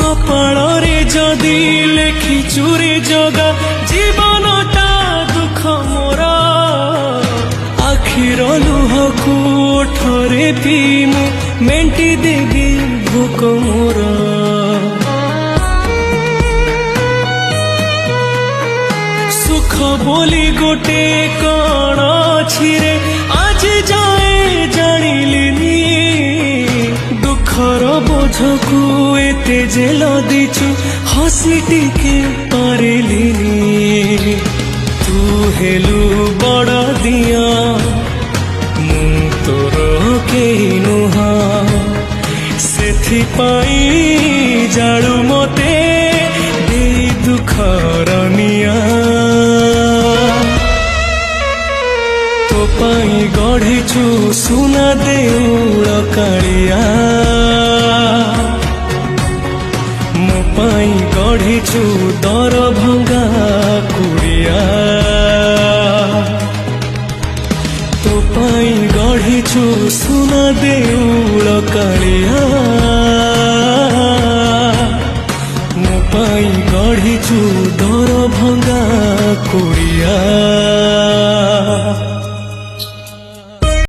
কপাଳରେ যদি লেখিছু রে জগা জীবনটা দুঃখ মোর আখির লুহকু ওঠরে পিমু মেଣ୍ଟି ଦେବି ଭୋକ ମୋର ସୁଖ ବୋଲି ଗୋଟେ କଣ ଅଛି ରେ ଆଜି ଯାଏ ଜାଣିଲିନି ଦୁଃଖର ବୋଝକୁ ଏତେ ଯେ ଲଦିଛୁ ହସି ଟିକେ ପାରିଲିନି ତୁ ହେଲୁ ବଡ଼ ଦିଅ ମୁଁ ତୋର କେହି ନୁହଁ ସେଥିପାଇଁ ଜାଳୁ ମତେ ଦେଇ ଦୁଃଖର ନିଆଁ ତୋ ପାଇଁ ଗଢ଼ିଛୁ ସୁନା ଦେଉଳ କାଳିଆ ମୋ ପାଇଁ ଗଢ଼ିଛୁ ଦରଭଙ୍ଗା କୁଡ଼ିଆ ତୋ ପାଇଁ ଗଢ଼ିଛୁ ସୁନା ଦେଉଳ କାଳିଆ ମୋ ପାଇଁ ଗଢ଼ିଛୁ ଦରଭଙ୍ଗା କୁଡ଼ିଆ